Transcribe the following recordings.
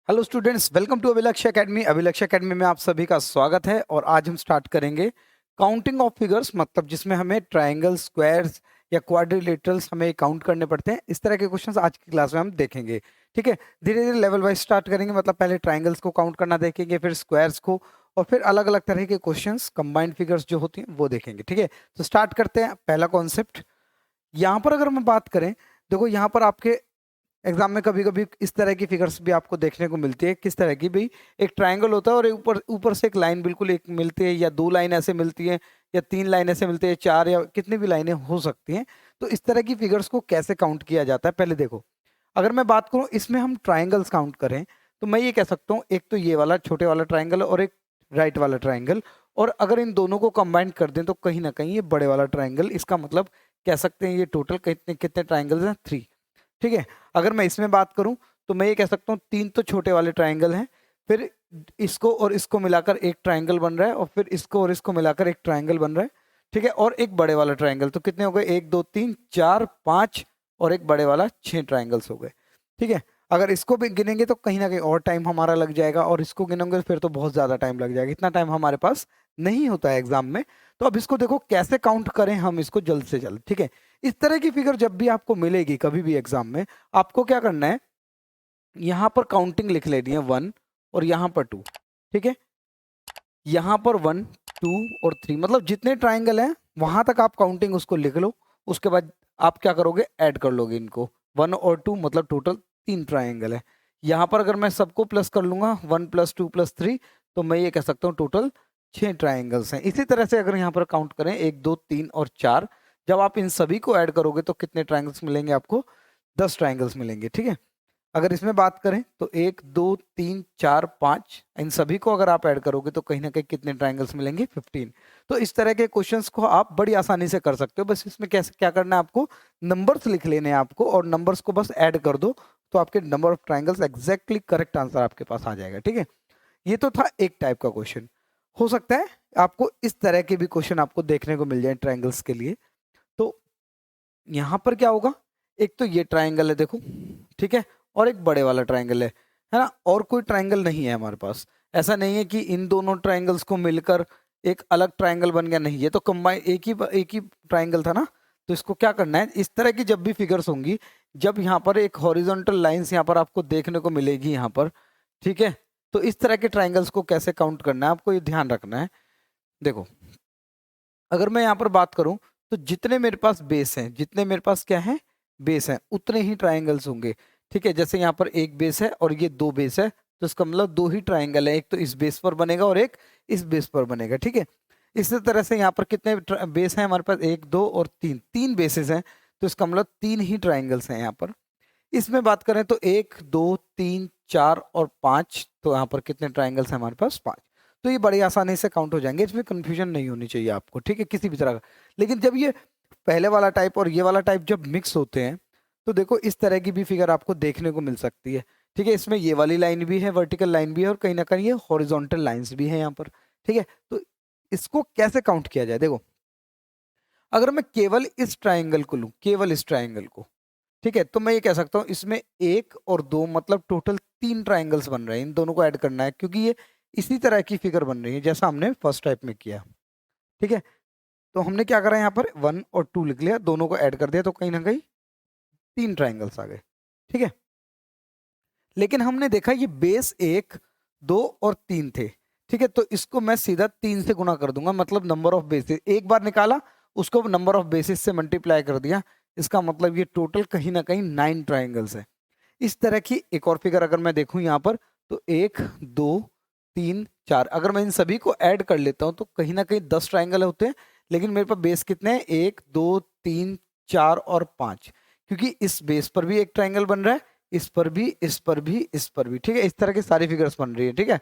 Hello students, welcome to अभिलक्ष्य academy. अभिलक्ष्य academy में आप सभी का स्वागत है और आज हम स्टार्ट करेंगे काउंटिंग ऑफ फिगर्स, मतलब जिसमें हमें ट्रायंगल्स, स्क्वायर्स या क्वाड्रिलेटरल्स हमें काउंट करने पड़ते हैं। इस तरह के क्वेश्चंस आज की क्लास में हम देखेंगे। ठीक है, धीरे धीरे लेवल वाइज स्टार्ट करेंगे। मतलब पहले ट्रायंगल्स को काउंट करना देखेंगे, फिर स्क्वायर्स को, और फिर अलग अलग तरह के क्वेश्चंस, कंबाइंड फिगर्स जो होती हैं वो देखेंगे। ठीक है, तो स्टार्ट करते हैं। पहला कॉन्सेप्ट यहाँ पर अगर हम बात करें, देखो यहाँ पर आपके एग्जाम में कभी कभी इस तरह की फिगर्स भी आपको देखने को मिलती है। किस तरह की भाई, एक ट्रायंगल होता है और ऊपर ऊपर से एक लाइन बिल्कुल एक मिलती है, या दो लाइन ऐसे मिलती है, या तीन लाइन ऐसे मिलती है, चार या कितनी भी लाइनें हो सकती हैं। तो इस तरह की फिगर्स को कैसे काउंट किया जाता है, पहले देखो। अगर मैं बात करूं इसमें हम ट्राइंगल्स काउंट करें, तो मैं ये कह सकता हूँ एक तो ये वाला छोटे वाला ट्राइंगल और एक राइट वाला ट्राइंगल, और अगर इन दोनों को कंबाइन कर दें तो कहीं ना कहीं ये बड़े वाला ट्राइंगल। इसका मतलब कह सकते हैं ये टोटल कितने कितने ट्राइंगल्स हैं, 3। ठीक है, अगर मैं इसमें बात करूं तो मैं ये कह सकता हूँ 3 तो छोटे वाले ट्राइंगल हैं, फिर इसको और इसको मिलाकर एक ट्राइंगल बन रहा है, और फिर इसको और इसको मिलाकर एक ट्राइंगल बन रहा है। ठीक है, और एक बड़े वाला ट्राइंगल। तो कितने हो गए, 1 2 3 4 5, और एक बड़े वाला 6 ट्राइंगल्स हो गए। ठीक है, अगर इसको भी गिनेंगे तो कहीं ना कहीं और टाइम हमारा लग जाएगा, और इसको गिनोगे फिर तो बहुत ज्यादा टाइम लग जाएगा। इतना टाइम हमारे पास नहीं होता है एग्जाम में। तो अब इसको देखो कैसे काउंट करें हम इसको जल्द से जल्द। ठीक है, इस तरह की फिगर जब भी आपको मिलेगी कभी भी एग्जाम में, आपको क्या करना है, यहां पर काउंटिंग लिख लेनी है 1, और यहां पर 2। ठीक है, यहां पर 1 2 और 3, मतलब जितने ट्राइंगल हैं वहां तक आप काउंटिंग उसको लिख लो। उसके बाद आप क्या करोगे, ऐड कर लोगे इनको, 1 और 2, मतलब टोटल 3 ट्राइंगल है। यहां पर अगर मैं सबको प्लस कर लूंगा, 1 + 2 + 3, तो मैं ये कह सकता हूँ टोटल 6 ट्राइंगल्स हैं। इसी तरह से अगर यहाँ पर काउंट करें 1 2 3 और 4, जब आप इन सभी को ऐड करोगे तो कितने ट्राइंगल्स मिलेंगे आपको, 10 ट्राइंगल्स मिलेंगे। ठीक है, अगर इसमें बात करें तो 1 2 3 4 5, इन सभी को अगर आप ऐड करोगे तो कहीं ना कहीं कितने ट्राइंगल्स मिलेंगे, 15। तो इस तरह के क्वेश्चंस को आप बड़ी आसानी से कर सकते हो। बस इसमें कैसे क्या करना है, आपको नंबर्स लिख लेने हैं आपको, और नंबर्स को बस ऐड कर दो, तो आपके number of triangles exactly correct answer आपके पास आ जाएगा। ठीक है, ये तो था एक टाइप का क्वेश्चन। हो सकता है आपको इस तरह के भी क्वेश्चन आपको देखने को मिल जाए ट्राइंगल्स के लिए। तो यहाँ पर क्या होगा, एक तो ये ट्राइंगल है देखो, ठीक है, और एक बड़े वाला ट्राइंगल है ना, और कोई ट्राइंगल नहीं है हमारे पास। ऐसा नहीं है कि इन दोनों ट्राइंगल्स को मिलकर एक अलग ट्राइंगल बन गया, नहीं, ये तो कंबाइन एक ही ट्राइंगल था ना। तो इसको क्या करना है, इस तरह की जब भी फिगर्स होंगी, जब यहाँ पर एक हॉरिजॉन्टल लाइंस यहाँ पर आपको देखने को मिलेगी यहाँ पर, ठीक है, तो इस तरह के ट्राइंगल्स को कैसे काउंट करना है आपको ये ध्यान रखना है। देखो, अगर मैं यहाँ पर बात करूं तो जितने मेरे पास बेस हैं, जितने मेरे पास क्या है, बेस हैं, उतने ही ट्राइंगल्स होंगे। ठीक है, जैसे यहाँ पर एक बेस है और ये दो बेस है, तो इसका मतलब दो ही ट्राइंगल है, एक तो इस बेस पर बनेगा और एक इस बेस पर बनेगा। ठीक है, इसी तरह से यहाँ पर कितने बेस हैं हमारे पास, 1 2 और 3, 3 बेसिस हैं, तो इसका मतलब 3 ही ट्राइंगल्स हैं यहाँ पर। इसमें बात करें तो 1 2 3 4 और 5, तो यहाँ पर कितने ट्राइंगल्स हैं हमारे पास, 5। तो ये बड़ी आसानी से काउंट हो जाएंगे, इसमें कंफ्यूजन नहीं होनी चाहिए आपको। ठीक है, किसी भी तरह का। लेकिन जब ये पहले वाला टाइप और ये वाला टाइप जब मिक्स होते हैं, तो देखो इस तरह की भी फिगर आपको देखने को मिल सकती है। ठीक है, इसमें ये वाली लाइन भी है, वर्टिकल लाइन भी है, और कहीं ना कहीं ये हॉरिजॉन्टल लाइंस भी है यहाँ पर। ठीक है, तो इसको कैसे काउंट किया जाए, देखो, अगर मैं केवल इस ट्राइंगल को लूं, केवल इस ट्राइंगल को, ठीक है, तो मैं ये कह सकता हूँ इसमें 1 और 2, मतलब टोटल 3 ट्राइंगल्स बन रहे हैं। इन दोनों को ऐड करना है क्योंकि ये इसी तरह की फिगर बन रही है जैसा हमने फर्स्ट टाइप में किया। ठीक है, तो हमने क्या करा, यहाँ पर 1 और 2 लिख लिया, दोनों को ऐड कर दिया, तो कहीं ना कहीं 3 ट्राइंगल्स आ गए। ठीक है, लेकिन हमने देखा ये बेस 1 2 और 3 थे। ठीक है, तो इसको मैं सीधा 3 से गुना कर दूंगा, मतलब नंबर ऑफ बेसिस एक बार निकाला, उसको नंबर ऑफ बेसिस से मल्टीप्लाई कर दिया। इसका मतलब ये टोटल कहीं ना कहीं 9 ट्राइंगल्स है। इस तरह की एक और फिगर अगर मैं देखूं यहाँ पर, तो 1 2 3 4, अगर मैं इन सभी को ऐड कर लेता हूं तो कहीं ना कहीं 10 ट्राइंगल होते हैं। लेकिन मेरे पास बेस कितने हैं, 1 2 3 4 और 5, क्योंकि इस बेस पर भी एक ट्राइंगल बन रहा है, इस पर भी, इस पर भी, इस पर भी। ठीक है, इस तरह की सारी फिगर्स बन रही है। ठीक है,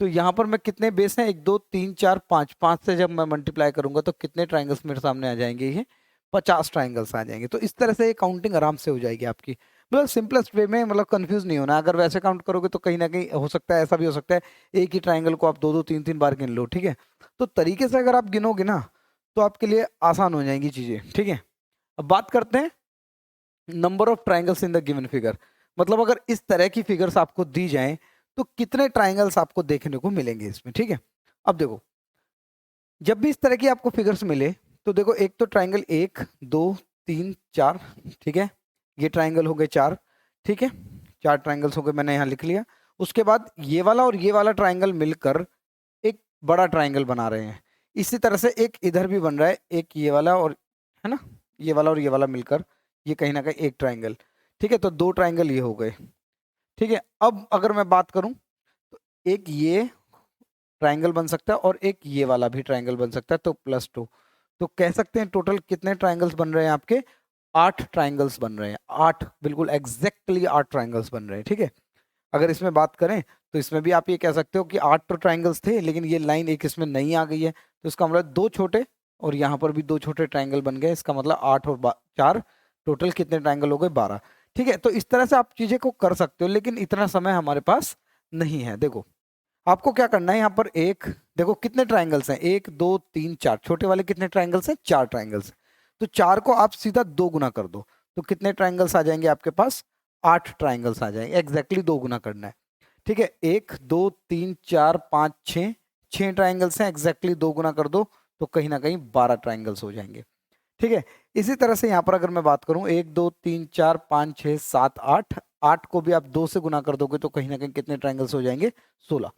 तो यहाँ पर मैं कितने बेस हैं, 1 2 3 4 5, 5 से जब मैं मल्टीप्लाई करूंगा तो कितने ट्राइंगल्स मेरे सामने आ जाएंगे, ये 50 ट्राइंगल्स आ जाएंगे। तो इस तरह से ये काउंटिंग आराम से हो जाएगी आपकी, मतलब सिंपलेस्ट वे में, मतलब कंफ्यूज नहीं होना। अगर वैसे काउंट करोगे तो कहीं ना कहीं हो सकता है, ऐसा भी हो सकता है एक ही ट्राइंगल को आप 2 2 3 3 बार गिन लो। ठीक है, तो तरीके से अगर आप गिनोगे ना तो आपके लिए आसान हो जाएंगी चीजें। ठीक है, अब बात करते हैं number of triangles in the given figure. मतलब अगर इस तरह की फिगर्स आपको दी जाएं तो कितने ट्राइंगल्स आपको देखने को मिलेंगे इसमें, ठीक है। अब देखो, जब भी इस तरह की आपको फिगर्स मिले तो देखो, एक तो ट्राइंगल 1 2 3 4, ठीक है, ये ट्राइंगल हो गए 4, ठीक है, 4 ट्राइंगल्स हो गए, मैंने यहाँ लिख लिया। उसके बाद ये वाला और ये वाला ट्राइंगल मिलकर एक बड़ा ट्राइंगल बना रहे हैं। इसी तरह से एक इधर भी बन रहा है, एक ये वाला और, है ना, ये वाला और ये वाला मिलकर ये कहीं ना कहीं एक ट्राइंगल, ठीक है। तो 2 ट्राइंगल ये हो गए, ठीक है। अब अगर मैं बात करूं तो एक ये ट्राइंगल बन सकता है और एक ये वाला भी ट्राइंगल बन सकता है, तो +2। तो कह सकते हैं टोटल कितने ट्राइंगल्स बन रहे हैं आपके, 8 ट्राइंगल्स बन रहे हैं, 8, बिल्कुल एग्जैक्टली 8 ट्राइंगल्स बन रहे हैं, ठीक है। अगर इसमें बात करें तो इसमें भी आप ये कह सकते हो कि 8 तो ट्राइंगल्स थे, लेकिन ये लाइन एक इसमें नई आ गई है, तो इसका मतलब 2 छोटे और यहाँ पर भी 2 छोटे ट्राइंगल बन गए। इसका मतलब 8 और 4 टोटल कितने ट्राइंगल हो गए, 12, ठीक है। तो इस तरह से आप चीजें को कर सकते हो, लेकिन इतना समय हमारे पास नहीं है। देखो, आपको क्या करना है, यहाँ पर एक, देखो कितने ट्राइंगल्स हैं, 1 2 3 4, छोटे वाले कितने ट्राइंगल्स हैं, 4 ट्राइंगल्स हैं। तो 4 को आप सीधा 2 गुना कर दो, तो कितने ट्राइंगल्स आ जाएंगे आपके पास, 8 ट्राइंगल्स आ जाएंगे, एग्जैक्टली 2 गुना करना है, ठीक है। 1 2 3 4 5 6, 6 ट्राइंगल्स हैं, एग्जैक्टली 2 गुना कर दो, तो कहीं ना कहीं 12 ट्राइंगल्स हो जाएंगे, ठीक है। इसी तरह से यहाँ पर अगर मैं बात करूं, 1 2 3 4 5 6 7 8, 8 को भी आप 2 से गुना कर दोगे तो कहीं ना कहीं कितने ट्राइंगल्स हो जाएंगे, 16,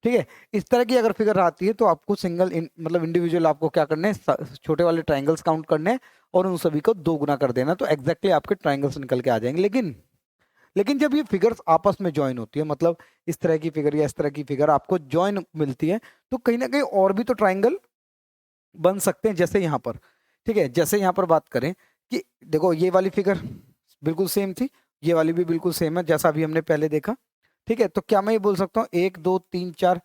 ठीक है। इस तरह की अगर फिगर आती है तो आपको सिंगल मतलब इंडिविजुअल आपको क्या करने हैं, छोटे वाले ट्राइंगल्स काउंट करने हैं और उन सभी को 2 गुना कर देना, तो एग्जैक्टली आपके ट्राइंगल्स निकल के आ जाएंगे। लेकिन जब ये फिगर्स आपस में ज्वाइन होती है, मतलब इस तरह की फिगर या इस तरह की फिगर आपको ज्वाइन मिलती है, तो कहीं ना कहीं और भी तो ट्राइंगल बन सकते हैं, जैसे यहाँ पर, ठीक है। जैसे यहाँ पर बात करें कि देखो, ये वाली फिगर बिल्कुल सेम थी, ये वाली भी बिल्कुल सेम है जैसा अभी हमने पहले देखा, ठीक है। तो क्या मैं ये बोल सकता हूँ 1 2 3 4,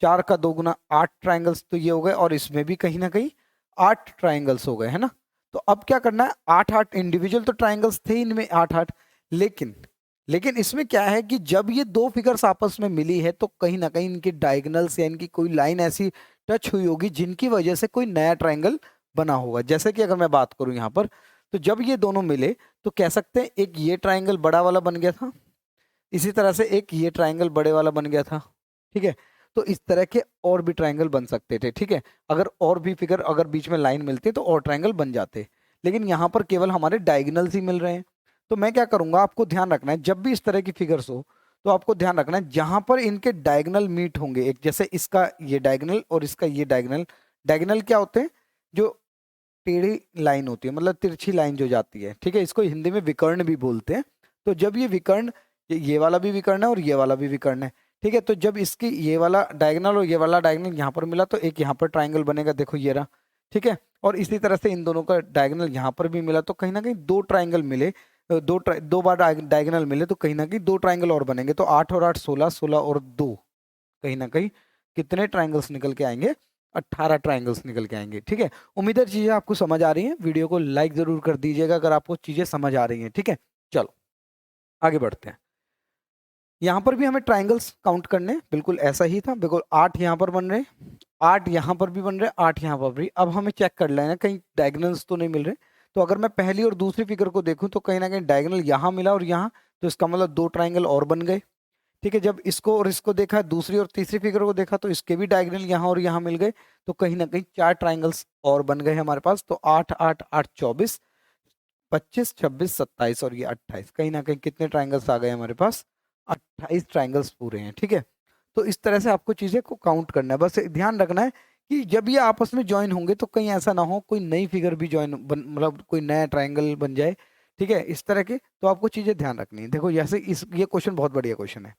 4 का 2 गुना 8 ट्राइंगल्स तो ये हो गए, और इसमें भी कहीं ना कहीं 8 ट्राइंगल्स हो गए, है ना। तो अब क्या करना है, 8 इंडिविजुअल तो ट्राइंगल्स थे इनमें 8, लेकिन लेकिन इसमें क्या है कि जब ये 2 फिगर्स आपस में मिली है तो कहीं ना कहीं इनकी डायगोनल्स या इनकी कोई लाइन ऐसी टच हुई होगी जिनकी वजह से कोई नया ट्राइंगल बना होगा। जैसे कि अगर मैं बात करूं यहाँ पर, तो जब ये दोनों मिले तो कह सकते हैं एक ये ट्राइंगल बड़ा वाला बन गया था, इसी तरह से एक ये ट्राइंगल बड़े वाला बन गया था, ठीक है। तो इस तरह के और भी ट्राइंगल बन सकते थे, ठीक है। अगर और भी फिगर अगर बीच में लाइन मिलती तो और ट्राइंगल बन जाते, लेकिन यहाँ पर केवल हमारे डायगोनल्स ही मिल रहे हैं। तो मैं क्या करूंगा, आपको ध्यान रखना है जब भी इस तरह की फिगर्स हो तो आपको ध्यान रखना है जहां पर इनके डायगोनल मीट होंगे, एक जैसे इसका ये डायगोनल और इसका ये डायगोनल, डायगोनल क्या होते हैं, जो टेढ़ी लाइन होती है, मतलब तिरछी लाइन जो जाती है, ठीक है। इसको हिंदी में विकर्ण भी बोलते हैं। तो जब ये विकर्ण, ये वाला भी विकर्ण है और ये वाला भी विकर्ण है, ठीक है। तो जब इसकी ये वाला डायगोनल और ये वाला डायगोनल यहाँ पर मिला तो एक यहाँ पर ट्राइंगल बनेगा, देखो ये रहा, ठीक है। और इसी तरह से इन दोनों का डायगोनल यहाँ पर भी मिला तो कहीं ना कहीं 2 ट्राइंगल मिले, 2 बार डायगोनल मिले तो कहीं ना कहीं 2 ट्राइंगल और बनेंगे, तो 8 और 8 16, 16 और 2 कहीं ना कहीं कितने ट्राइंगल्स निकल के आएंगे, 18 ट्राइंगल्स निकल के आएंगे, ठीक है। उम्मीद है चीजें आपको समझ आ रही हैं, वीडियो को लाइक जरूर कर दीजिएगा अगर आपको चीजें समझ आ रही हैं, ठीक है। चलो आगे बढ़ते हैं। यहाँ पर भी हमें ट्राइंगल्स काउंट करने हैं, बिल्कुल ऐसा ही था, बिल्कुल 8 यहाँ पर बन रहे, 8 यहाँ पर भी बन रहे, 8 यहाँ पर भी। अब हमें चेक कर लेना कहीं डायगोनल्स तो नहीं मिल रहे। तो अगर मैं पहली और दूसरी फिगर को देखूं तो कहीं ना कहीं डायगोनल यहाँ मिला और यहाँ, तो इसका मतलब 2 ट्राइंगल और बन गए, ठीक है। जब इसको और इसको देखा, दूसरी और तीसरी फिगर को देखा तो इसके भी डायगोनल यहाँ और यहाँ मिल गए, तो कहीं ना कहीं 4 ट्राइंगल्स और बन गए हमारे पास। तो 8 8 8 24, 25 26 27 और ये 28, कहीं ना कहीं कितने ट्राइंगल्स आ गए हमारे पास, 28 ट्राइंगल्स पूरे हैं, ठीक है। तो इस तरह से आपको चीजें को काउंट करना है, बस ध्यान रखना है कि जब ये आपस में ज्वाइन होंगे तो कहीं ऐसा ना हो कोई नई फिगर भी ज्वाइन मतलब कोई नया ट्राइंगल बन जाए, ठीक है, इस तरह के। तो आपको चीजें ध्यान रखनी है। देखो जैसे इस ये क्वेश्चन बहुत बढ़िया क्वेश्चन है।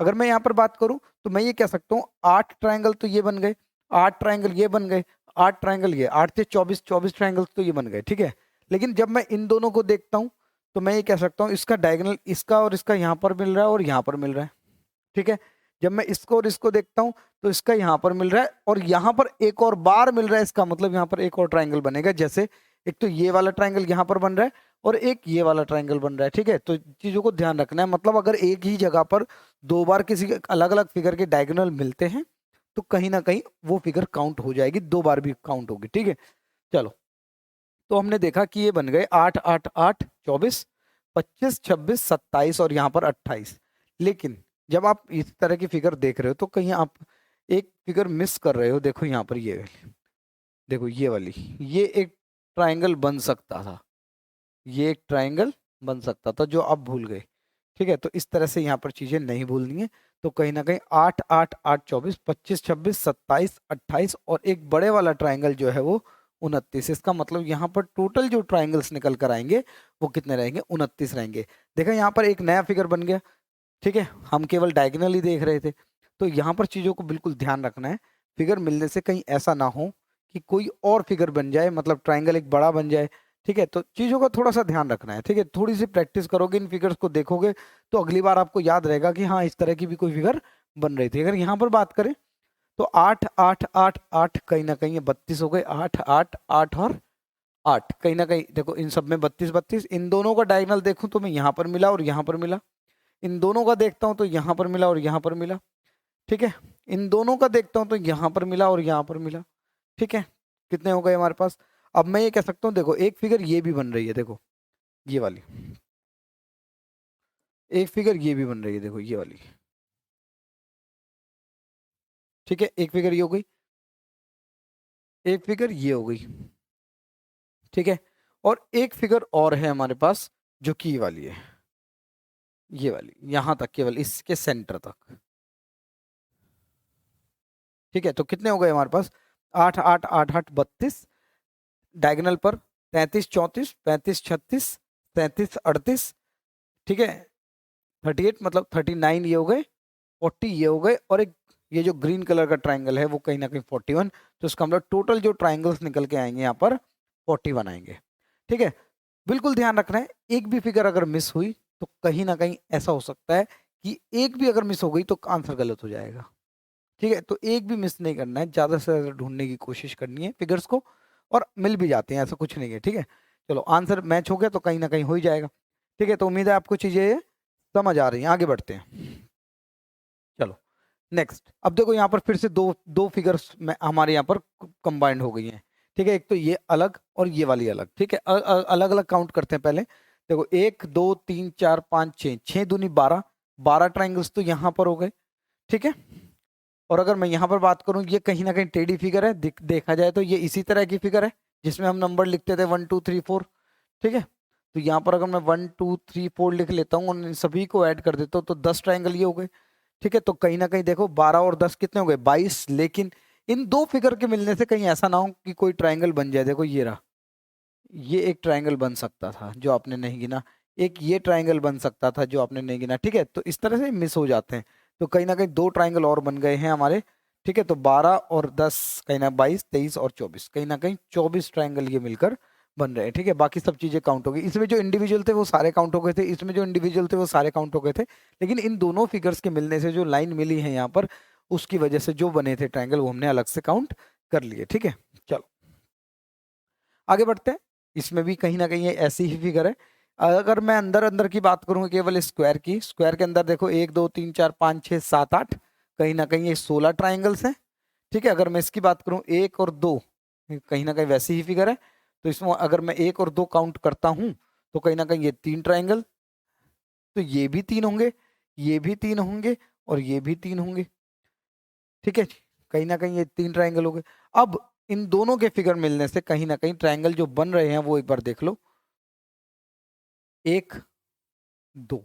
अगर मैं यहाँ पर बात करूं तो मैं ये कह सकता हूँ 8 ट्राइंगल तो ये बन गए, 8 ट्राइंगल ये बन गए, 8 ट्राइंगल ये, 8 से 24, 24 ट्राइंगल तो ये बन गए, ठीक है। लेकिन जब मैं इन दोनों को देखता हूँ तो मैं ये कह सकता हूँ इसका डायगोनल इसका और इसका यहाँ पर मिल रहा है और यहाँ पर मिल रहा है, ठीक है। जब मैं इसको और इसको देखता हूँ तो इसका यहाँ पर मिल रहा है और यहाँ पर एक और बार मिल रहा है, इसका मतलब यहाँ पर एक और ट्राइंगल बनेगा। जैसे एक तो ये वाला ट्राइंगल यहाँ पर बन रहा है और एक ये वाला ट्राइंगल बन रहा है, ठीक है। तो चीजों को ध्यान रखना है, मतलब अगर एक ही जगह पर 2 बार किसी अलग अलग फिगर के डायगोनल मिलते हैं तो कहीं ना कहीं वो फिगर काउंट हो जाएगी, 2 बार भी काउंट होगी, ठीक है। चलो, तो हमने देखा कि ये बन गए 8 8 8 24, 25 26 27 और यहाँ पर 28। लेकिन जब आप इस तरह की फिगर देख रहे हो तो कहीं आप एक फिगर मिस कर रहे हो। देखो यहाँ पर ये वाली, देखो ये वाली, ये एक ट्रायंगल बन सकता था, ये एक ट्रायंगल बन सकता था जो आप भूल गए। ठीक है, तो इस तरह से यहाँ पर चीजें नहीं भूलनी है। तो कहीं ना कहीं 8 8 8 24 25 26 27 28 और एक बड़े वाला ट्रायंगल जो है वो 29। इसका मतलब यहाँ पर टोटल जो ट्रायंगल्स निकल कर आएंगे वो कितने रहेंगे, 29 रहेंगे। देखा यहाँ पर एक नया फिगर बन गया। ठीक है, हम केवल डायगोनल ही देख रहे थे। तो यहाँ पर चीजों को बिल्कुल ध्यान रखना है, फिगर मिलने से कहीं ऐसा ना हो कि कोई और फिगर बन जाए, मतलब ट्रायंगल एक बड़ा बन जाए। ठीक है, तो चीजों का थोड़ा सा ध्यान रखना है। ठीक है, थोड़ी सी प्रैक्टिस करोगे, इन फिगर्स को देखोगे तो अगली बार आपको याद रहेगा कि हाँ इस तरह की भी कोई फिगर बन रही थी। अगर यहाँ पर बात करें तो 8 8 8 8 कहीं ना कहीं ये 32 हो गए। 8 8 8 और 8 कहीं ना कहीं देखो इन सब में 32 32। इन दोनों का डायगोनल देखूं तो मैं यहाँ पर मिला और यहाँ पर मिला। इन दोनों का देखता हूं तो यहाँ पर मिला और यहाँ पर मिला। ठीक है, इन दोनों का देखता हूं तो यहाँ पर मिला और यहाँ पर मिला। ठीक है, कितने हो गए हमारे पास। अब मैं ये कह सकता हूँ, देखो एक फिगर ये भी बन रही है, देखो ये वाली, एक फिगर ये भी बन रही है, देखो ये वाली। ठीक है, एक फिगर ये हो गई, एक फिगर ये हो गई। ठीक है, और एक फिगर और है हमारे पास जो कि ये वाली है, ये वाली यहां तक, केवल इसके सेंटर तक। ठीक है, तो कितने हो गए हमारे पास, 8 8 8 8 32, डायगोनल पर 33 34 35 36 37 38। ठीक है, 38 मतलब 39 ये हो गए, 40 ये हो गए, और एक ये जो ग्रीन कलर का ट्राइंगल है वो कहीं ना कहीं 41। तो इसका मतलब टोटल जो ट्राइंगल्स निकल के आएंगे यहाँ पर 41 आएंगे। ठीक है, बिल्कुल ध्यान रखना है, एक भी फिगर अगर मिस हुई तो कहीं ना कहीं ऐसा हो सकता है कि एक भी अगर मिस हो गई तो आंसर गलत हो जाएगा। ठीक है, तो एक भी मिस नहीं करना है, ज्यादा से ज्यादा ढूंढने की कोशिश करनी है फिगर्स को, और मिल भी जाते हैं, ऐसा कुछ नहीं है। ठीक है, चलो आंसर मैच हो गया तो कहीं ना कहीं हो ही जाएगा। ठीक है, तो उम्मीद है आपको चीजें समझ आ रही हैं, आगे बढ़ते हैं। चलो नेक्स्ट, अब देखो यहाँ पर फिर से दो दो फिगर्स में हमारे यहाँ पर कंबाइंड हो गई हैं। ठीक है, एक तो ये अलग और ये वाली अलग। ठीक है, अलग अलग काउंट करते हैं पहले। देखो 1 2 3 4 5 6, 6 दूनी 12, 12 ट्राइंगल्स तो यहाँ पर हो गए। ठीक है, और अगर मैं यहाँ पर बात करूँ, ये कहीं ना कहीं टेढ़ी फिगर है, देखा जाए तो ये इसी तरह की फिगर है जिसमें हम नंबर लिखते थे 1 2 3 4। ठीक है, तो यहाँ पर अगर मैं 1 2 3 4 लिख लेता हूँ और इन सभी को ऐड कर देता हूँ तो 10 ट्राइंगल ये हो गए। ठीक है, तो कहीं ना कहीं देखो 12 और 10 कितने हो गए, 22। लेकिन इन दो फिगर के मिलने से कहीं ऐसा ना हो कि कोई ट्राइंगल बन जाए। देखो ये रहा, ये एक ट्राइंगल बन सकता था जो आपने नहीं गिना, एक ये ट्राइंगल बन सकता था जो आपने नहीं गिना। ठीक है, तो इस तरह से मिस हो जाते हैं। तो कहीं ना कहीं दो ट्राइंगल और बन गए हैं हमारे। ठीक है, तो 12 और 10 कहीं ना 22 23 और 24, कहीं ना कहीं 24 ट्राइंगल ये मिलकर बन रहे हैं। ठीक है, बाकी सब चीजें काउंट हो गई, इसमें जो इंडिविजुअल थे वो सारे काउंट हो गए थे, इसमें जो इंडिविजुअल थे वो सारे काउंट हो गए थे। लेकिन इन दोनों फिगर्स के मिलने से जो लाइन मिली है यहाँ पर, उसकी वजह से जो बने थे ट्राइंगल वो हमने अलग से काउंट कर लिए। ठीक है, चलो आगे बढ़ते हैं। इसमें भी कहीं ना कहीं ये ऐसी ही फिगर है। अगर मैं अंदर अंदर की बात करूं केवल स्क्वायर की, स्क्वायर के अंदर देखो 1 2 3 4 5 6 7 8, कहीं ना कहीं ये 16 ट्राइंगल्स हैं। ठीक है, अगर मैं इसकी बात करूं 1 और 2, कहीं ना कहीं वैसी ही फिगर है। तो इसमें अगर मैं 1 और 2 काउंट करता हूं तो कहीं ना कहीं ये 3 ट्राइंगल, तो ये भी 3 होंगे, ये भी 3 होंगे और ये भी 3 होंगे। ठीक है, कहीं ना कहीं ये 3 ट्राइंगल हो गए। अब इन दोनों के फिगर मिलने से कहीं ना कहीं ट्राइंगल जो बन रहे हैं वो एक बार देख लो, 1 2,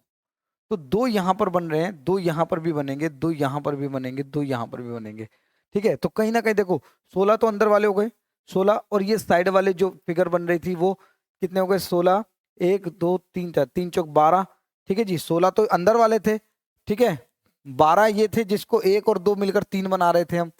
तो दो यहां पर बन रहे हैं, दो यहां पर भी बनेंगे, दो यहां पर भी बनेंगे, दो यहां पर भी बनेंगे। ठीक है, तो कहीं ना कहीं देखो 16 तो अंदर वाले हो गए, 16, और ये साइड वाले जो फिगर बन रही थी वो कितने हो गए, 16, 1 2 3 4, 3 चौक 12। ठीक है जी, 16 तो अंदर वाले थे। ठीक है, 12 ये थे जिसको 1 और 2 मिलकर 3 बना रहे थे हम।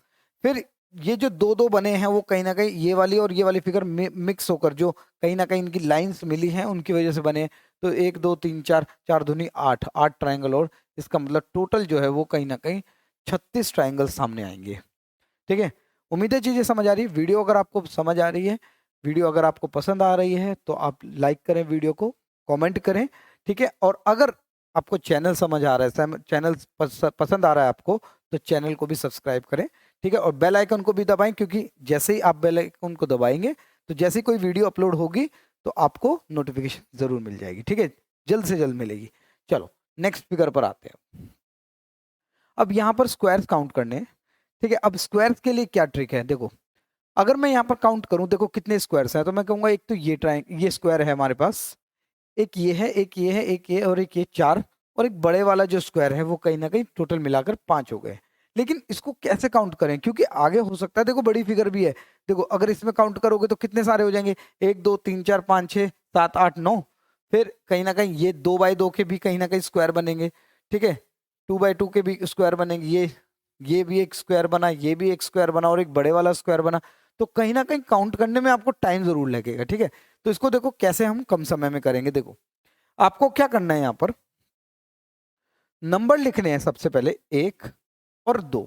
फिर ये जो दो दो बने हैं वो कहीं ना कहीं ये वाली और ये वाली फिगर मिक्स होकर जो कहीं ना कहीं इनकी लाइंस मिली हैं उनकी वजह से बने हैं। तो 1 2 3 4, 4 दूनी 8, 8 ट्राइंगल, और इसका मतलब टोटल जो है वो कहीं ना कहीं 36 ट्राइंगल सामने आएंगे। ठीक है, उम्मीद है चीजें समझ आ रही है। वीडियो अगर आपको समझ आ रही है, वीडियो अगर आपको पसंद आ रही है तो आप लाइक करें वीडियो को, कमेंट करें। ठीक है, और अगर आपको चैनल समझ आ रहा है, चैनल पसंद आ रहा है आपको, तो चैनल को भी सब्सक्राइब करें। ठीक है, और बेल आइकन को भी दबाएं, क्योंकि जैसे ही आप बेल आइकन को दबाएंगे तो जैसे ही कोई वीडियो अपलोड होगी तो आपको नोटिफिकेशन जरूर मिल जाएगी। ठीक है, जल्द से जल्द मिलेगी। चलो नेक्स्ट फिगर पर आते हैं। अब यहाँ पर स्क्वायर्स काउंट करने हैं, ठीक है। अब स्क्वायर्स के लिए क्या ट्रिक है, देखो अगर मैं यहाँ पर काउंट करूँ, देखो कितने स्क्वायर्स हैं, तो मैं कहूँगा एक तो ये स्क्वायर है हमारे पास, एक ये है, एक ये है, एक ये और एक ये, 4, और एक बड़े वाला जो स्क्वायर है वो कहीं ना कहीं टोटल मिलाकर 5 हो गए। लेकिन इसको कैसे काउंट करें, क्योंकि आगे हो सकता है देखो बड़ी फिगर भी है। देखो अगर इसमें काउंट करोगे तो कितने सारे हो जाएंगे, 1 2 3 4 5 6 7 8 9, फिर कहीं ना कहीं ये 2 बाई 2 के भी कहीं ना कहीं स्क्वायर बनेंगे, ठीक है। 2 बाई 2 के भी स्क्वायर बनेंगे, ये भी एक स्क्वायर बना, ये भी एक स्क्वायर बना और एक बड़े वाला स्क्वायर बना। तो कहीं ना कहीं काउंट करने में आपको टाइम जरूर लगेगा, ठीक है। तो इसको देखो कैसे हम कम समय में करेंगे। देखो आपको क्या करना है, यहाँ पर नंबर लिखने हैं सबसे पहले 1 और 2,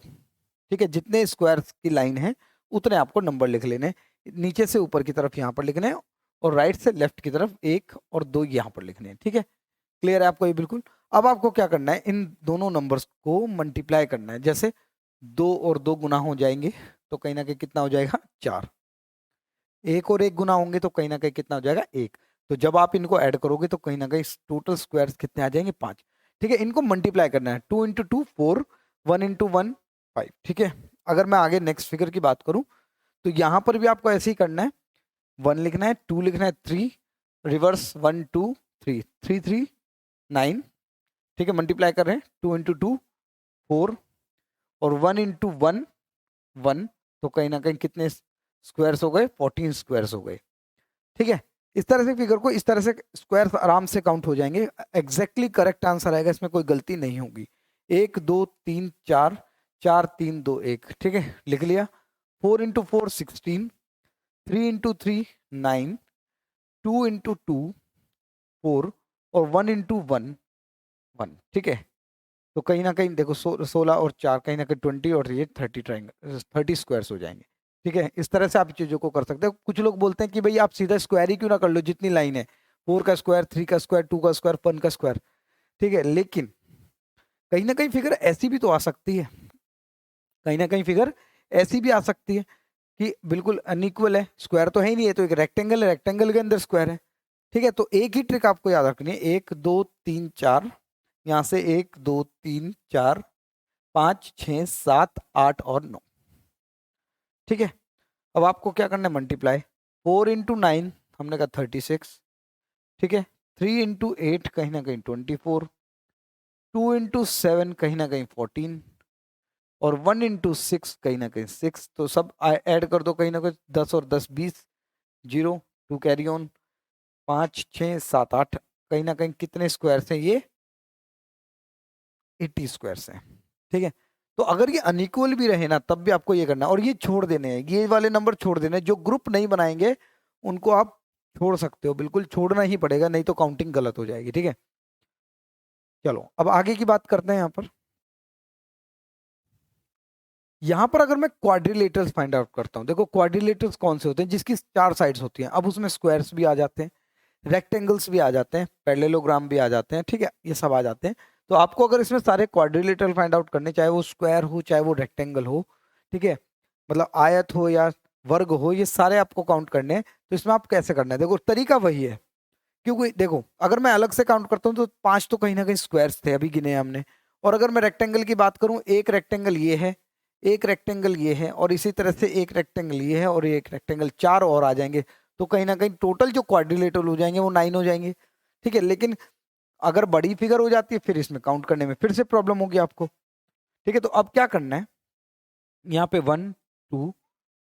ठीक है। जितने स्क्वायर की लाइन है उतने आपको नंबर लिख लेने हैं, नीचे से ऊपर की तरफ यहाँ पर लिखने हैं और राइट से लेफ्ट की तरफ 1 और 2 यहाँ पर लिखने हैं, ठीक है। क्लियर है आपको ये बिल्कुल। अब आपको क्या करना है, इन दोनों नंबर्स को मल्टीप्लाई करना है। जैसे 2 और 2 गुना हो जाएंगे तो कहीं ना कहीं कितना हो जाएगा, 4। 1 और 1 गुना होंगे तो कहीं ना कहीं कितना हो जाएगा, 1। तो जब आप इनको ऐड करोगे तो कहीं ना कहीं टोटल स्क्वायर्स कितने आ जाएंगे, 5, ठीक है। इनको मल्टीप्लाई करना है, 2 इंटू 2 4, 1 इंटू 1 5, ठीक है। अगर मैं आगे नेक्स्ट फिगर की बात करूं तो यहां पर भी आपको ऐसे ही करना है, 1 लिखना है, 2 लिखना है, 3 रिवर्स 1 2 3 3 3 9, ठीक है। मल्टीप्लाई कर रहे हैं, 2 इंटू 2 4 और 1 इंटू 1 1, तो कहीं ना कहीं कितने स्क्वायर्स हो गए, 14 स्क्वायर्स हो गए, ठीक है। इस तरह से फिगर को इस तरह से स्क्वायर आराम से काउंट हो जाएंगे, एग्जैक्टली करेक्ट आंसर आएगा, इसमें कोई गलती नहीं होगी। 1 2 3 4 4 3 2 1, ठीक है, लिख लिया। 4 इंटू 4 16, 3 इंटू 3 9, 2 इंटू 2 4 और 1 इंटू 1 1, ठीक है। तो कहीं ना कहीं देखो 16 और 4 कहीं ना कहीं 20 और ये 30 ट्राइंगल 30 स्क्वायर्स हो जाएंगे, ठीक है। इस तरह से आप चीजों को कर सकते हो। कुछ लोग बोलते हैं कि भाई आप सीधा स्क्वायर ही क्यों ना कर लो, जितनी लाइन है, 4 का स्क्वायर, 3 का स्क्वायर, 2 का स्क्वायर, 1 का स्क्वायर, ठीक है। लेकिन कहीं ना कहीं फिगर ऐसी भी तो आ सकती है, कहीं ना कहीं फिगर ऐसी भी आ सकती है कि बिल्कुल अनइक्वल है, स्क्वायर तो है ही नहीं है, तो एक रेक्टेंगल है, रेक्टेंगल के अंदर स्क्वायर है, ठीक है। तो एक ही ट्रिक आपको याद रखनी है, 1 2 3 4, यहाँ से 1 2 3 4 5 6 7 8 और 9, ठीक है। अब आपको क्या करना है, मल्टीप्लाई 4 इंटू 9 हमने कहा 36, ठीक है। 3 इंटू 8 कहीं ना कहीं 24, 2 इंटू 7 कहीं ना कहीं 14 और 1 इंटू 6 कहीं ना कहीं 6। तो सब ऐड कर दो, कहीं ना कहीं 10 और 10 20, 0 2 कैरी ऑन, 5 6 7 8, कहीं ना कहीं कितने स्क्वायर्स हैं, ये 80 स्क्वायर्स हैं, ठीक है। तो अगर ये अनइक्वल भी रहे ना तब भी आपको ये करना है, और ये छोड़ देने हैं, ये वाले नंबर छोड़ देने हैं, जो ग्रुप नहीं बनाएंगे उनको आप छोड़ सकते हो, बिल्कुल छोड़ना ही पड़ेगा, नहीं तो काउंटिंग गलत हो जाएगी, ठीक है। चलो अब आगे की बात करते हैं। यहाँ पर अगर मैं क्वाड्रिलेटरल्स फाइंड आउट करता हूँ, देखो क्वाड्रिलेटरल्स कौन से होते हैं, जिसकी 4 साइड्स होती हैं। अब उसमें स्क्वायर्स भी आ जाते हैं, रेक्टेंगल्स भी आ जाते हैं, पैरेललोग्राम भी आ जाते हैं, ठीक है, ये सब आ जाते हैं। तो आपको अगर इसमें सारे क्वाड्रिलेटरल फाइंड आउट करने, चाहे वो स्क्वायर हो चाहे वो रेक्टेंगल हो, ठीक है, मतलब आयत हो या वर्ग हो, ये सारे आपको काउंट करने हैं। तो इसमें आप कैसे करना है, देखो तरीका वही है, क्योंकि देखो अगर मैं अलग से काउंट करता हूँ तो 5 तो कहीं ना कहीं स्क्वायर्स थे, अभी गिने हमने। और अगर मैं रेक्टेंगल की बात करूँ, एक रेक्टेंगल ये है, एक रेक्टेंगल ये है, और इसी तरह से एक रेक्टेंगल ये है और एक रेक्टेंगल, 4 और आ जाएंगे। तो कहीं ना कहीं टोटल जो क्वाड्रिलेटरल हो जाएंगे वो 9 हो जाएंगे, ठीक है। लेकिन अगर बड़ी फिगर हो जाती है फिर इसमें काउंट करने में फिर से प्रॉब्लम होगी आपको, ठीक है। तो अब क्या करना है, यहाँ पे 1 2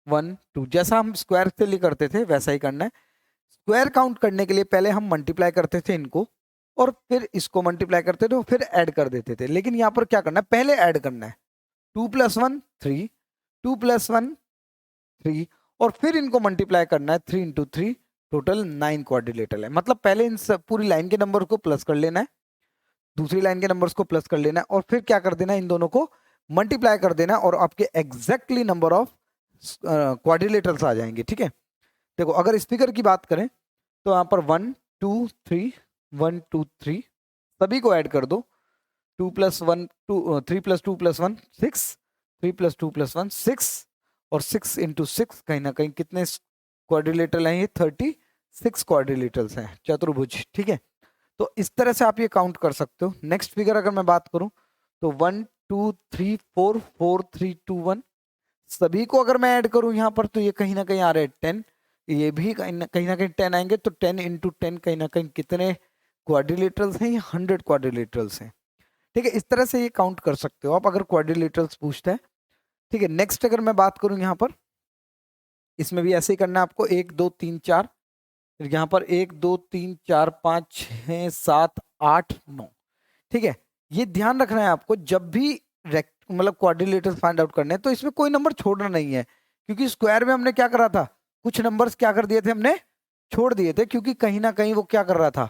1 2, जैसा हम स्क्वायर से लिए करते थे वैसा ही करना है। स्क्वायर काउंट करने के लिए पहले हम मल्टीप्लाई करते थे इनको, और फिर इसको मल्टीप्लाई करते थे और फिर ऐड कर देते थे। लेकिन यहाँ पर क्या करना है, पहले ऐड करना है, 2 + 1 3, 2 + 1 3, और फिर इनको मल्टीप्लाई करना है 3 इंटू 3, टोटल 9 क्वाड्रिलेटरल है। मतलब पहले इन सब पूरी लाइन के नंबर को प्लस कर लेना है, दूसरी लाइन के नंबर्स को प्लस कर लेना है, और फिर क्या कर देना है, इन दोनों को मल्टीप्लाई कर देना है, और आपके एग्जैक्टली नंबर ऑफ क्वाड्रिलेटरल्स आ जाएंगे, ठीक है। देखो अगर इस फिगर की बात करें तो यहाँ पर 1 2 3 1 2 3 सभी को ऐड कर दो, 2 + 1 2 3 + 2 + 1 6, 3 + 2 + 1 6, और 6 इंटू 6 कहीं ना कहीं कितने क्वाड्रिलेटरल हैं, ये 36 क्वाड्रिलेटरल्स हैं, चतुर्भुज, ठीक है। तो इस तरह से आप ये काउंट कर सकते हो। नेक्स्ट फिगर अगर मैं बात करूं तो 1 2 3 4 4 3 2 1, सभी को अगर मैं ऐड करूं यहाँ पर तो ये कहीं ना कहीं आ रहे हैं 10, ये भी कहीं ना कहीं 10 आएंगे, तो 10 इंटू 10 कहीं ना कहीं कितने क्वाड्रिलेटरल्स हैं? ये 100 क्वाड्रिलेटरल्स हैं। ठीक है, इस तरह से ये काउंट कर सकते हो आप अगर क्वाड्रिलेटरल्स पूछता है। ठीक है, नेक्स्ट अगर मैं बात करूं यहाँ पर, इसमें भी ऐसे ही करना है आपको, 1 2 3 4, यहाँ पर 1 2 3 4 5 6 7 8 9। ठीक है, ये ध्यान रखना है आपको, जब भी मतलब क्वाड्रिलेटरल्स फाइंड आउट करने हैं तो इसमें कोई नंबर छोड़ना नहीं है, क्योंकि स्क्वायर में हमने क्या करा था, कुछ नंबर्स क्या कर दिए थे, हमने छोड़ दिए थे, क्योंकि कहीं ना कहीं वो क्या कर रहा था,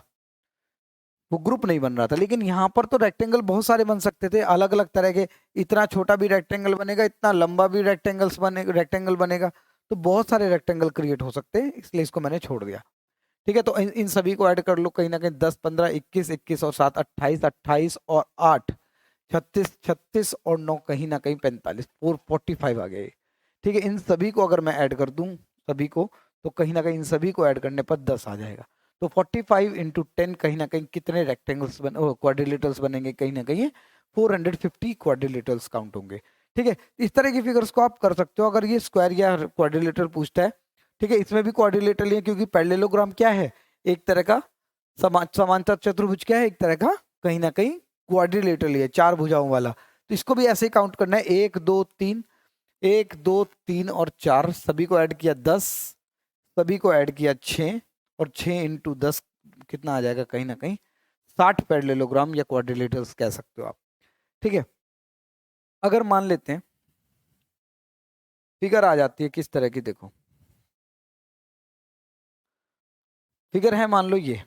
वो ग्रुप नहीं बन रहा था। लेकिन यहाँ पर तो रेक्टेंगल बहुत सारे बन सकते थे, अलग अलग तरह के, इतना छोटा भी रेक्टेंगल बनेगा, इतना लंबा भी रेक्टेंगल बनेगा, तो बहुत सारे रेक्टेंगल क्रिएट हो सकते हैं, इसलिए इसको मैंने छोड़ दिया। ठीक है, तो इन सभी को ऐड कर लो, कहीं ना कहीं 10 15 21 21 और 7 28 28 और 8 36 36 और 9 कहीं ना कहीं 45 445 आ गए। ठीक है, इन सभी को अगर मैं ऐड कर दूं सभी को, तो कहीं ना कहीं इन सभी को ऐड करने पर 10 आ जाएगा। तो 45 इंटू 10 कहीं ना कहीं कितने रेक्टेंगल्स क्वाड्रिलेटरल्स बनेंगे, कहीं ना कहीं 450 क्वाड्रिलेटरल्स काउंट होंगे। ठीक है, इस तरह की फिगर्स को आप कर सकते हो अगर ये स्क्वायर या क्वाड्रिलेटर पूछता है। ठीक है, इसमें भी क्वाड्रिलेटर लिए, क्योंकि पैरेललोग्राम क्या है, एक तरह का समांतर चतुर्भुज, क्या है, एक तरह का कहीं ना कहीं क्वाड्रिलेटर लिए, चार भुजाओं वाला। तो इसको भी ऐसे ही काउंट करना है, 1 2 3 1 2 3 और 4, सभी को ऐड किया 10, सभी को ऐड किया 6, और 6 इंटू 10 कितना आ जाएगा, कहीं ना कहीं 60 पैरेललोग्राम या क्वाड्रिलेटर्स कह सकते हो आप। ठीक है, अगर मान लेते हैं फिगर आ जाती है किस तरह की, देखो फिगर है, मान लो ये,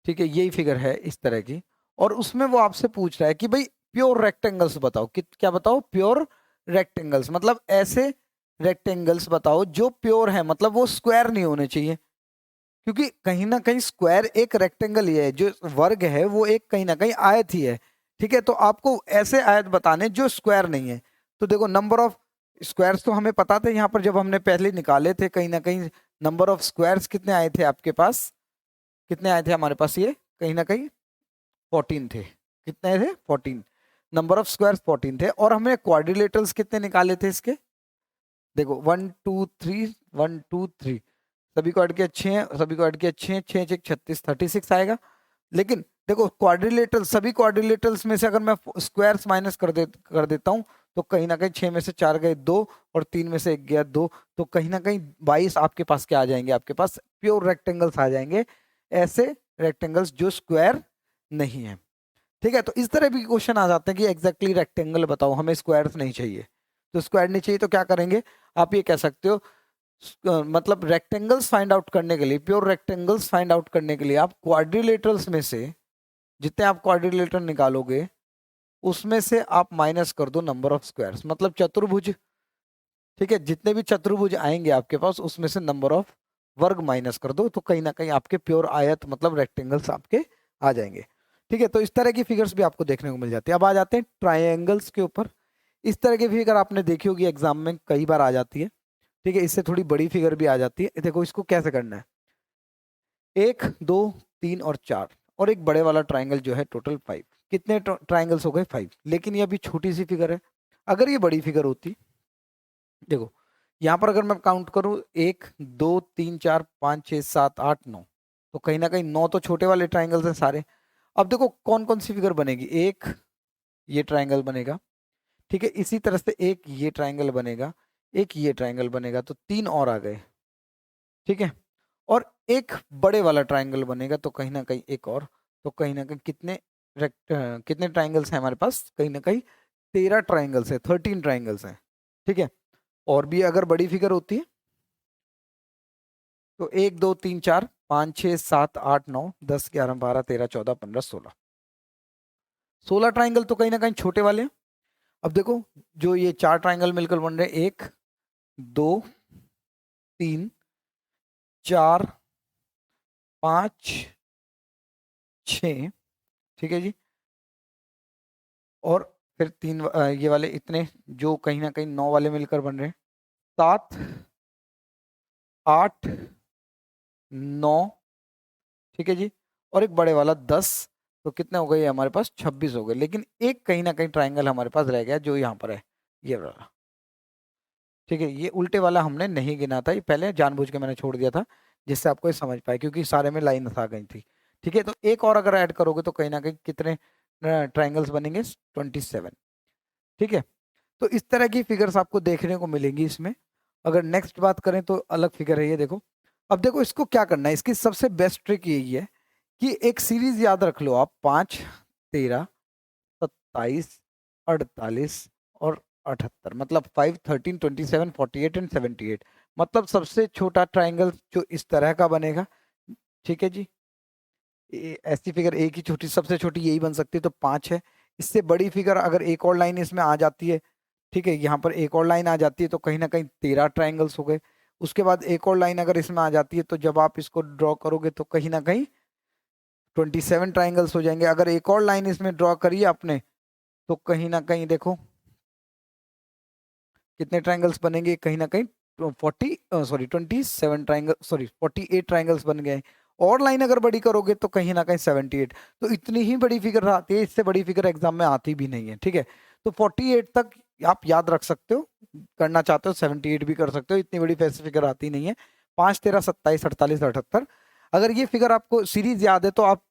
ठीक है, यही फिगर है इस तरह की, और उसमें वो आपसे पूछ रहा है कि भाई प्योर रेक्टेंगल्स बताओ, क्या बताओ, प्योर रेक्टेंगल्स, मतलब ऐसे रेक्टेंगल्स बताओ जो प्योर है, मतलब वो स्क्वायर नहीं होने चाहिए, क्योंकि कहीं ना कहीं स्क्वायर एक रेक्टेंगल ही है, जो वर्ग है वो एक कहीं ना कहीं आयत ही है। ठीक है, तो आपको ऐसे आयत बताने जो स्क्वायर नहीं है। तो देखो, नंबर ऑफ स्क्वायर्स तो हमें पता थे यहाँ पर, जब हमने पहले निकाले थे, कहीं ना कहीं नंबर ऑफ स्क्वायर्स कितने आए थे आपके पास, कितने आए थे हमारे पास, ये कहीं ना कहीं 14 थे। कितने थे, 14, नंबर ऑफ स्क्वायर्स 14 थे, और हमने क्वाड्रिलेटरल्स कितने निकाले थे इसके, देखो 1 2 3 1 2 3, सभी को ऐड किया 6, सभी को ऐड किया 6 6 6 36 36 आएगा। लेकिन देखो क्वाड्रिलेटरल, सभी क्वाड्रिलेटरल्स में से अगर मैं स्क्वायर्स माइनस कर देता हूं, तो कहीं ना कहीं 6 में से 4 गए 2, और 3 में से 1 गया 2, तो कहीं ना कहीं 22 आपके पास क्या आ जाएंगे, आपके पास प्योर रेक्टेंगल्स आ जाएंगे, ऐसे रेक्टेंगल्स जो स्क्वायर नहीं है। ठीक है, तो इस तरह भी क्वेश्चन आ जाते हैं कि एग्जैक्टली रेक्टेंगल बताओ, हमें स्क्वायर्स नहीं चाहिए, तो स्क्वायर नहीं चाहिए तो क्या करेंगे, आप ये कह सकते हो, मतलब रेक्टेंगल्स फाइंड आउट करने के लिए, प्योर रेक्टेंगल्स फाइंड आउट करने के लिए आप क्वाड्रिलेटरल्स में से जितने आप क्वाड्रिलेटर निकालोगे, उसमें से आप माइनस कर दो नंबर ऑफ स्क्वायर्स, मतलब चतुर्भुज। ठीक है, जितने भी चतुर्भुज आएंगे आपके पास, उसमें से नंबर ऑफ वर्ग माइनस कर दो, तो कहीं ना कहीं आपके प्योर आयत मतलब रेक्टेंगल्स आपके आ जाएंगे। ठीक है, तो इस तरह की फिगर्स भी आपको देखने को मिल जाती है। अब आ जाते हैं ट्राइंगल्स के ऊपर। इस तरह की फिगर आपने देखी होगी एग्जाम में, कई बार आ जाती है। ठीक है, इससे थोड़ी बड़ी फिगर भी आ जाती है। देखो इसको कैसे करना है, 1 2 3 और 4, और एक बड़े वाला ट्राइंगल जो है टोटल 5, कितने ट्राइंगल्स हो गए, 5। लेकिन ये अभी छोटी सी फिगर है, अगर ये बड़ी फिगर होती, देखो यहाँ पर अगर मैं काउंट करूँ 1 2 3 4 5 6 7 8 9, तो कहीं ना कहीं 9 तो छोटे वाले ट्राइंगल्स हैं सारे। अब देखो कौन कौन सी फिगर बनेगी, एक ये ट्राइंगल बनेगा, ठीक है, इसी तरह से एक ये ट्राइंगल बनेगा, एक ये ट्राइंगल बनेगा, तो 3 और आ गए। ठीक है, और एक बड़े वाला ट्राइंगल बनेगा, तो कहीं ना कहीं एक और, तो कहीं ना कहीं कितने ट्राइंगल्स हैं हमारे पास, कहीं ना कहीं 13 ट्राइंगल्स है, 13 ट्राइंगल्स हैं। ठीक है, और भी अगर बड़ी फिगर होती है तो 1 2 3 4 5 6 7 8 9 10 11 12 13 14 15 16, 16 ट्राइंगल तो कहीं ना कहीं छोटे वाले हैं। अब देखो जो ये चार ट्राइंगल मिलकर बन रहे हैं, 1 2 3 4 5 6, ठीक है जी, और फिर तीन ये वाले इतने जो कहीं ना कहीं 9 वाले मिलकर बन रहे हैं, 7 8 9, ठीक है जी, और एक बड़े वाला 10 तो कितने हो गए हमारे पास? 26 हो गए। लेकिन एक कहीं ना कहीं ट्राइंगल हमारे पास रह गया जो यहाँ पर है, ये वाला। ठीक है, ये उल्टे वाला हमने नहीं गिना था, ये पहले जानबूझ के मैंने छोड़ दिया था जिससे आपको ये समझ पाए, क्योंकि सारे में लाइन आ गई थी। ठीक है, तो एक और अगर ऐड करोगे तो कहीं ना कहीं कितने ट्राइंगल्स बनेंगे? 27। ठीक है, तो इस तरह की फिगर्स आपको देखने को मिलेंगी इसमें। अगर नेक्स्ट बात करें तो अलग फिगर है ये, देखो। अब देखो इसको क्या करना है, इसकी सबसे बेस्ट ट्रिक यही है कि एक सीरीज याद रख लो आप, 5, 13, 27, 48 और 78, मतलब 5, 13, 27, 48 एंड 78। मतलब सबसे छोटा ट्राइंगल जो इस तरह का बनेगा। ठीक है जी, ऐसी फिगर एक ही छोटी, सबसे छोटी यही बन सकती है, तो 5 है। इससे बड़ी फिगर अगर एक और लाइन इसमें आ जाती है, ठीक है, यहाँ पर एक और लाइन आ जाती है तो कहीं ना कहीं 13 ट्राइंगल्स हो गए। उसके बाद एक और लाइन अगर इसमें आ जाती है तो जब आप इसको ड्रॉ करोगे तो कहीं ना कहीं 27 ट्राइंगल्स हो जाएंगे। अगर एक और लाइन इसमें ड्रॉ करिए आपने तो कहीं ना कहीं देखो कितने ट्राइंगल्स बनेंगे, कहीं ना कहीं 27 ट्राइंगल, सॉरी 48 ट्राइंगल्स बन गए। और लाइन अगर बड़ी करोगे तो कहीं ना कहीं 78। तो इतनी ही बड़ी फिगर आती है, इससे बड़ी फिगर एग्जाम में आती भी नहीं है। ठीक है, तो 48 तक आप याद रख सकते हो, करना चाहते हो 78 भी कर सकते हो, इतनी बड़ी वैसे फिगर आती नहीं है। 5, 13, 27, 48, 78, अगर ये फिगर आपको सीरीज याद है तो आप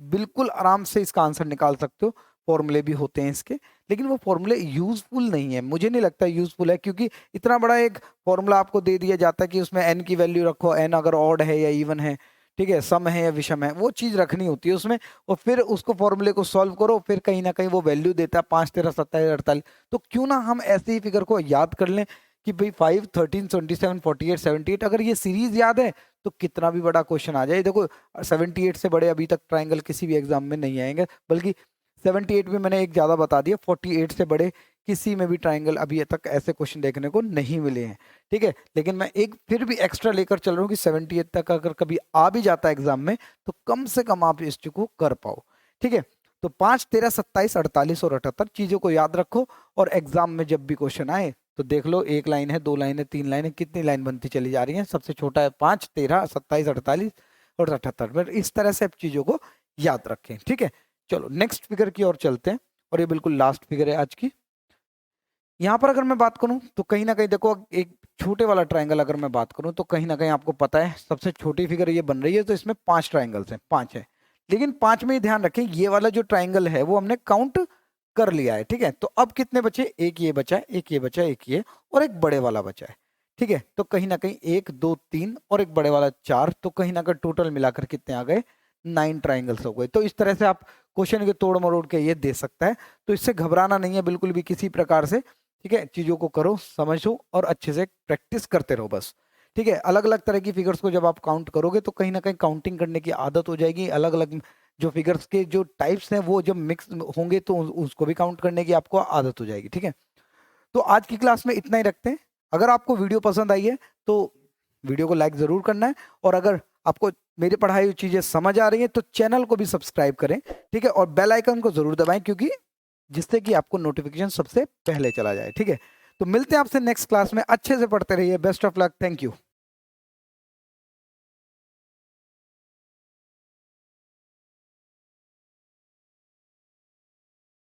बिल्कुल आराम से इसका आंसर निकाल सकते हो। फॉर्मूले भी होते हैं इसके, लेकिन वो फॉर्मूले यूजफुल नहीं है, मुझे नहीं लगता यूजफुल है, क्योंकि इतना बड़ा एक फॉर्मूला आपको दे दिया जाता है कि उसमें एन की वैल्यू रखो, एन अगर ऑड है या इवन है, ठीक है, सम है या विषम है, वो चीज रखनी होती है उसमें। और फिर उसको फॉर्मूले को सॉल्व करो, फिर कहीं ना कहीं वो वैल्यू देता है 5, 13, 27, 48। तो क्यों ना हम ऐसे ही फिगर को याद कर लें कि भाई 5, 13, 27, 48, 78, अगर ये सीरीज याद है तो कितना भी बड़ा क्वेश्चन आ जाए। देखो 78 से बड़े अभी तक ट्राइंगल किसी भी एग्जाम में नहीं आएंगे, बल्कि 78 में मैंने एक ज्यादा बता दिया, 48 से बड़े किसी में भी ट्राइंगल अभी तक ऐसे क्वेश्चन देखने को नहीं मिले हैं। ठीक है, लेकिन मैं एक फिर भी एक्स्ट्रा लेकर चल रहा हूँ कि 78 तक अगर कभी आ भी जाता है एग्जाम में तो कम से कम आप इस चीज को कर पाओ। ठीक है, तो 5, 13, 27, 48 और 78 चीजों को याद रखो, और एग्जाम में जब भी क्वेश्चन आए तो देख लो, एक लाइन है, 2 लाइन है, 3 लाइन है, कितनी लाइन बनती चली जा रही है। सबसे छोटा है 5, 13, 27, 48 और 78। इस तरह से आप चीजों को याद रखें। ठीक है, चलो नेक्स्ट फिगर की ओर चलते हैं, और ये बिल्कुल लास्ट फिगर है आज की। यहाँ पर अगर मैं बात करूं तो कहीं ना कहीं देखो, एक छोटे वाला ट्रायंगल अगर मैं बात करूं तो कहीं ना कहीं आपको पता है सबसे छोटी फिगर ये बन रही है, तो इसमें 5 ट्रायंगल्स हैं, 5 है। लेकिन 5 में ही ध्यान रखें, ये वाला जो ट्रायंगल है वो हमने काउंट कर लिया है। ठीक है, तो अब कितने बचे? एक ये बचा है, एक ये बचा है, एक ये, और एक बड़े वाला बचा है। ठीक है, तो कहीं ना कहीं 1, 2, 3 और एक बड़े वाला 4, तो कहीं ना कहीं टोटल मिलाकर कितने आ गए? 9 ट्राइंगल्स हो गए। तो इस तरह से आप क्वेश्चन के तोड़ मरोड़ के ये दे सकता है। तो इससे घबराना नहीं है बिल्कुल भी किसी प्रकार से। ठीक है, चीजों को करो, समझो और अच्छे से प्रैक्टिस करते रहो बस। ठीक है, अलग अलग तरह की फिगर्स को जब आप काउंट करोगे तो कहीं ना कहीं काउंटिंग करने की आदत हो जाएगी। अलग अलग जो फिगर्स के जो टाइप्स हैं वो जब मिक्स होंगे तो उसको भी काउंट करने की आपको आदत हो जाएगी। ठीक है, तो आज की क्लास में इतना ही रखते हैं। अगर आपको वीडियो पसंद आई है तो वीडियो को लाइक जरूर करना है, और अगर आपको मेरी पढ़ाई हुई चीजें समझ आ रही है तो चैनल को भी सब्सक्राइब करें। ठीक है, और बेल आइकन को जरूर दबाएं, क्योंकि जिससे कि आपको नोटिफिकेशन सबसे पहले चला जाए। ठीक है, तो मिलते हैं आपसे नेक्स्ट क्लास में। अच्छे से पढ़ते रहिए। Best of luck. Thank you.